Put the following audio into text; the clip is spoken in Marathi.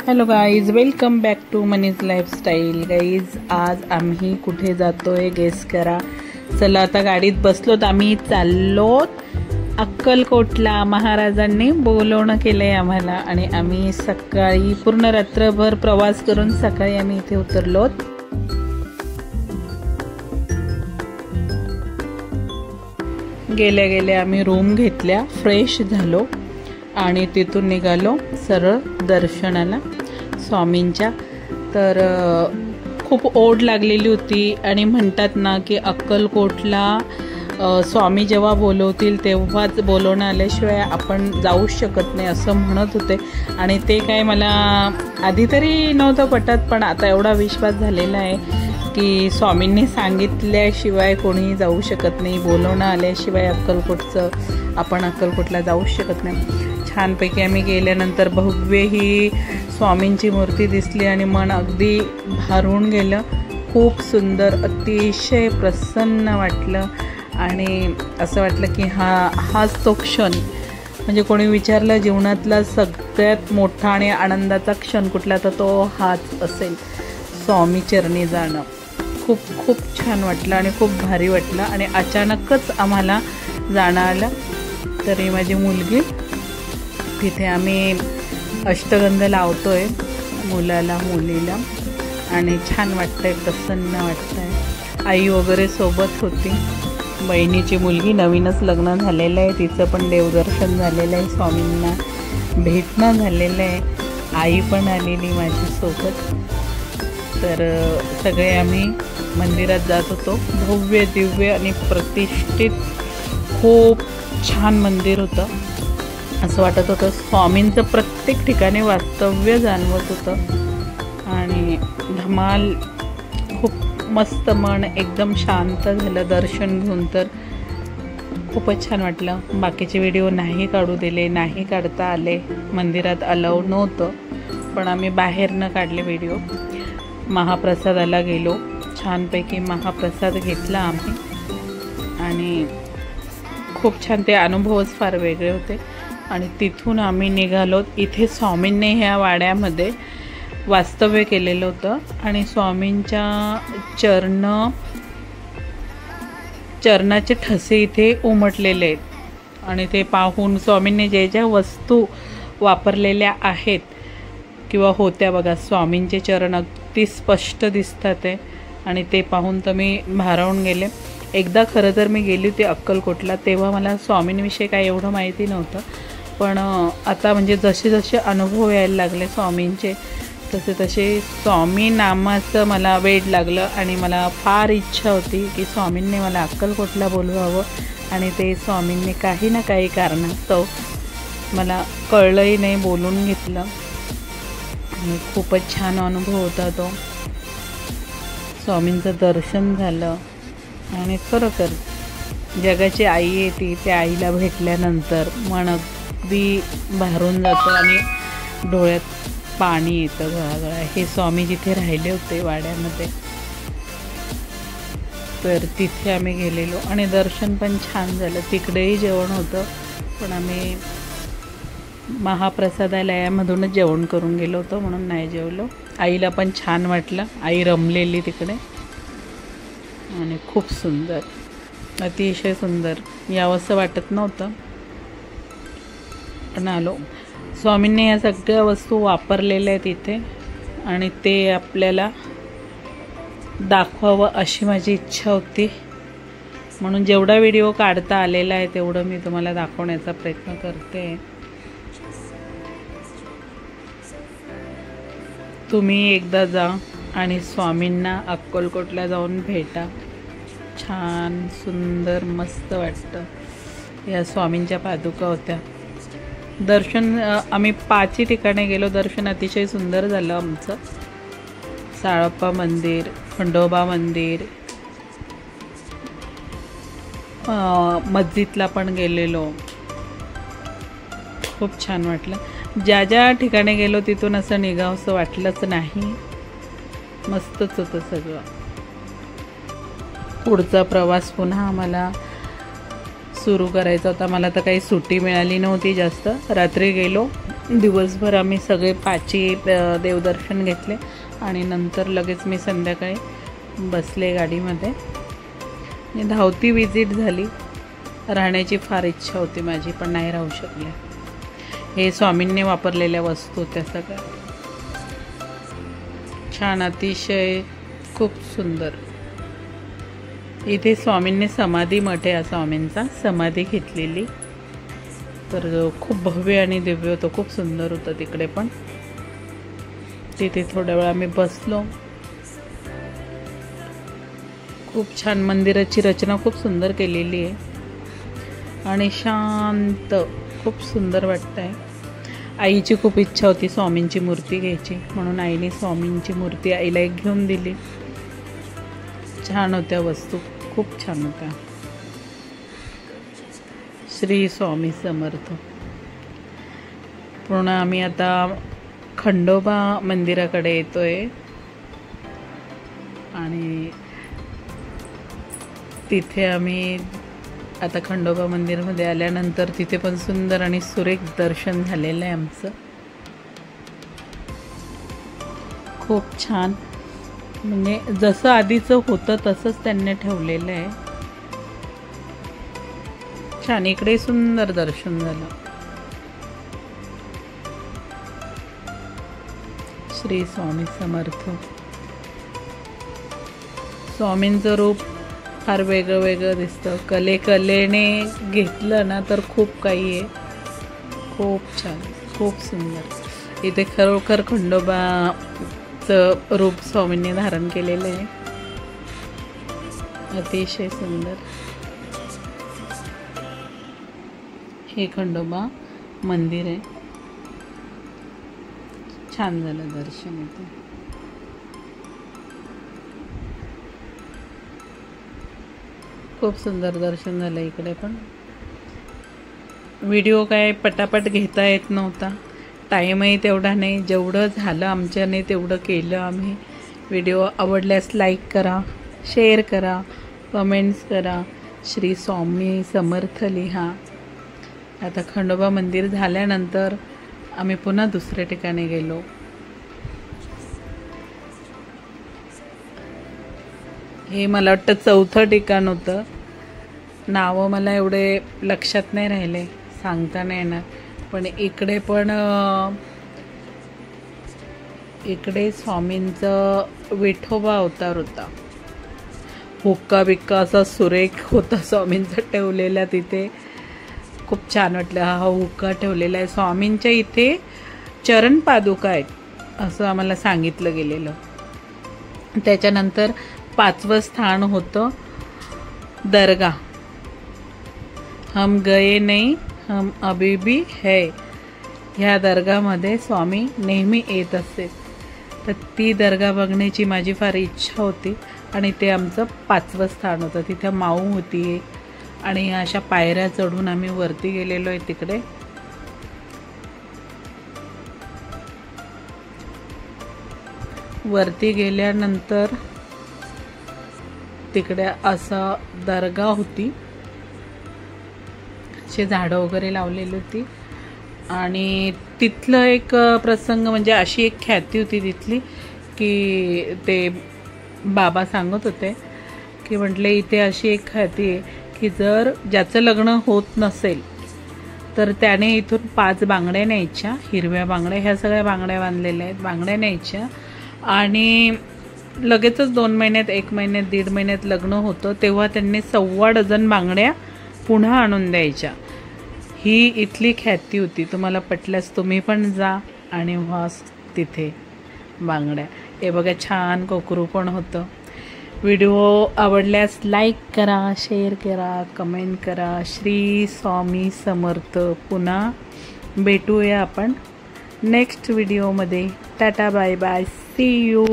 Hello guys, welcome back to Mani's lifestyle. Guys, आज आम्ही कुठे जातोय गेस करा. चला आता गाडीत बसलोत, आम्ही चाललोत अक्कलकोटला. महाराजांनी बोलवणं केलंय आम्हाला आणि आम्ही सकाळी पूर्ण रात्रभर प्रवास करून सकाळी आम्ही इथे उतरलोत. गेल्या गेल्या आम्ही रूम घेतल्या, फ्रेश झालो आणि तिथून निघालो सरळ दर्शनाला स्वामींच्या. तर खूप ओढ लागलेली होती आणि म्हणतात ना की अक्कलकोटला स्वामी जेव्हा बोलवतील तेव्हाच बोलवणं आल्याशिवाय आपण जाऊच शकत नाही असं म्हणत होते. आणि ते काय मला आधी तरी नव्हतं पटत, पण आता एवढा विश्वास झालेला आहे की स्वामींनी सांगितल्याशिवाय कोणी जाऊ शकत नाही, बोलवणं आल्याशिवाय आपण अक्कलकोटला जाऊ शकत नाही. छानपैकी आम्ही गेल्यानंतर भव्य ही स्वामींची मूर्ती दिसली आणि मन अगदी भारून गेलं. खूप सुंदर, अतिशय प्रसन्न वाटलं आणि असं वाटलं की हाच तो क्षण. म्हणजे कोणी विचारलं जीवनातला सगळ्यात मोठा आणि आनंदाचा क्षण कुठला, तर तो हाच असेल, स्वामी चरणी जाणं. खूप खूप छान वाटलं आणि खूप भारी वाटलं आणि अचानकच आम्हाला जाणं आलं. तरी माझी मुलगी तिथे आम्ही अष्टगंध लावतोय मुलीला आणि छान वाटतंय, प्रसन्न वाटतंय. आई वगैरे सोबत होती. बहिणीची मुलगी, नवीनच लग्न झालेलं आहे, तिचं पण देवदर्शन झालेलं आहे, स्वामींना भेटणं झालेलं आहे. आई पण आलेली माझी सोबत. तर सगळे आम्ही मंदिरात जात होतो. भव्य दिव्य आणि प्रतिष्ठित खूप छान मंदिर होतं. असं वाटत होतं स्वामींचं प्रत्येक ठिकाणी वास्तव्य जाणवत होतं आणि धमाल. खूप मस्त, मन एकदम शांत झालं दर्शन घेऊन. तर खूपच छान वाटलं. बाकीचे व्हिडिओ नाही काढू दिले, नाही काढता आले, मंदिरात अलाउ नव्हतं, पण आम्ही बाहेरनं काढले व्हिडिओ. महाप्रसादाला गेलो, छानपैकी महाप्रसाद घेतला आम्ही आणि खूप छान. ते अनुभवच फार वेगळे होते. आणि तिथून आम्ही निघालो. इथे स्वामींनी ह्या वाड्यामध्ये वास्तव्य केलेलं होतं आणि स्वामींच्या चरणाचे ठसे इथे उमटलेले आहेत. आणि ते पाहून स्वामींनी ज्या ज्या वस्तू वापरलेल्या आहेत किंवा होत्या बघा, स्वामींचे चरण अगदी स्पष्ट दिसतात आहे आणि ते पाहून तर मी भारावून गेले. एकदा खरं तर मी गेली होती अक्कलकोटला, तेव्हा मला स्वामींविषयी काही एवढं माहिती नव्हतं, पण आता म्हणजे जसे जसे अनुभव यायला लागले स्वामींचे, तसे स्वामी नामाचं मला वेड लागलं आणि मला फार इच्छा होती की स्वामींनी मला अक्कलकोटला बोलवावं. आणि ते स्वामींनी काही ना काही कारणास्तव मला कळलंही नाही, बोलून घेतलं आणि खूपच छान अनुभव होता तो. स्वामींचं दर्शन झालं आणि खरोखर जगाची आई आहे ती, त्या आईला भेटल्यानंतर मन अगदी भारून जातं आणि डोळ्यात पाणी येतं गळागळा. हे स्वामी जिथे राहिले होते वाड्यामध्ये, तर तिथे आम्ही गेलेलो आणि दर्शन पण छान झालं. तिकडेही जेवण होतं, पण आम्ही महाप्रसादालयामधूनच जेवण करून गेलो होतो म्हणून नाही जेवलो. आईला पण छान वाटलं, आई रमलेली तिकडे आणि खूप सुंदर, अतिशय सुंदर. यावंसं वाटत नव्हतं पण आलो. स्वामींनी या सगळ्या वस्तू वापरलेल्या आहेत इथे आणि ते आपल्याला दाखवावं अशी माझी इच्छा होती, म्हणून जेवढा व्हिडिओ काढता आलेला आहे तेवढं मी तुम्हाला दाखवण्याचा प्रयत्न करते. तुम्ही एकदा जा आणि स्वामींना अक्कलकोटला जाऊन भेटा. छान, सुंदर, मस्त वाटतं. या स्वामींच्या पादुका होत्या. दर्शन आम्ही 5 ठिकाणी गेलो. दर्शन अतिशय सुंदर झालं आमचं. साळप्पा मंदिर, खंडोबा मंदिर, मस्जिदला पण गेलेलो. खूप छान वाटलं. ज्या ज्या ठिकाणी गेलो तिथून असं निघावंसं वाटलंच नाही. मस्तच होतं सगळं. पुढचा प्रवास पुन्हा आम्हाला सुरू करायचा होता. मला तर काही सुट्टी मिळाली नव्हती जास्त. रात्री गेलो दिवसभर आम्ही सगळे पाची देवदर्शन घेतले आणि नंतर लगेच मी संध्याकाळी बसले गाडीमध्ये. धावती विजिट झाली. राहण्याची फार इच्छा होती माझी, पण नाही राहू शकले. हे स्वामींनी वापरलेल्या वस्तू होत्या सगळ्या. छान, अतिशय खूप सुंदर. इथे स्वामींनी समाधी मठ आहे, स्वामींचा समाधी घेतलेली. तर खूप भव्य आणि दिव्य होतं, खूप सुंदर होतं. तिकडे पण तिथे थोड्या वेळ आम्ही बसलो. खूप छान. मंदिराची रचना खूप सुंदर केलेली आहे आणि शांत, खूप सुंदर वाटतंय. आईची खूप इच्छा होती स्वामींची मूर्ती घ्यायची, म्हणून आईने स्वामींची मूर्ती आईला एक घेऊन दिली. छान होत्या वस्तू, खूप छान होत्या. श्री स्वामी समर्थ. पुन्हा आम्ही आता खंडोबा मंदिराकडे येतोय आणि तिथे आम्ही आता खंडोबा मंदिरमध्ये आल्यानंतर तिथे पण सुंदर आणि सुरेख दर्शन झालेलं आहे आमचं. खूप छान, म्हणजे जसं आधीचं होतं तसंच त्यांनी ठेवलेलं आहे. छान. इकडे सुंदर दर्शन झालं. श्री स्वामी समर्थ. स्वामींचं रूप फार वेगळं वेगळं दिसतं. कलेने घेतलं ना तर खूप काही आहे. खूप छान, खूप सुंदर. इथे खरोखर खंडोबाचं रूप स्वामींनी धारण केलेलं आहे. अतिशय सुंदर. हे खंडोबा मंदिर आहे. छान झालं दर्शन इथे. खूप सुंदर दर्शन झालं इकडे पण. व्हिडिओ काय पटापट घेता येत नव्हता, टाईमही तेवढा नाही. जेवढं झालं आमच्याने तेवढं केलं आम्ही. व्हिडिओ आवडल्यास लाईक करा, शेअर करा, कमेंट्स करा. श्री स्वामी समर्थ लिहा. आता खंडोबा मंदिर झाल्यानंतर आम्ही पुन्हा दुसऱ्या ठिकाणी गेलो. हे मला वाटतं 4थं ठिकाण होतं. नावं मला एवढे लक्षात नाही राहिले, सांगता नाही येणार. पण इकडे पण इकडे स्वामींचं विठोबा अवतार होता. हुक्का बिक्का असा सुरेख होता स्वामींचा ठेवलेला तिथे. खूप छान वाटलं. हा हुक्का ठेवलेला आहे. स्वामींच्या इथे चरण पादुका आहेत असं आम्हाला सांगितलं गेलेलं. त्याच्यानंतर 5वं स्थान होतं दर्गा. हम गए नहीं, हम अभी भी है. ह्या दर्गामध्ये स्वामी नेहमी येत असते. तर ती दर्गा बघण्याची माझी फार इच्छा होती आणि ते आमचं 5वं स्थान होतं. तिथे माऊ होती आणि अशा पायऱ्या चढून आम्ही वरती गेलेलो आहे. तिकडे वरती गेल्यानंतर तिकडे असं दर्गा होती, अशी झाडं वगैरे लावलेली होती. आणि तिथलं एक प्रसंग म्हणजे अशी एक ख्याती होती तिथली की ते बाबा सांगत होते की म्हटले इथे अशी एक ख्याती आहे की जर ज्याचं लग्न होत नसेल तर त्याने इथून 5 बांगड्या न्यायच्या, हिरव्या बांगड्या. ह्या सगळ्या बांगड्या बांधलेल्या आहेत. बांगड्या न्यायच्या आणि लगेचच 2 महिन्यात, 1 महिन्यात, 1.5 महिन्यात लग्न होतं तेव्हा त्यांनी 1.25 डझन बांगड्या पुन्हा आणून द्यायच्या. ही इथली ख्याती होती. तुम्हाला पटल्यास तुम्ही पण जा आणि व्हा तिथे बांगड्या. हे बघा, छान कोकरू पण होतं. व्हिडिओ आवडल्यास लाईक करा, शेअर करा, कमेंट करा. श्री स्वामी समर्थ. पुन्हा भेटूया आपण नेक्स्ट व्हिडिओमध्ये. Tata, bye bye, see you.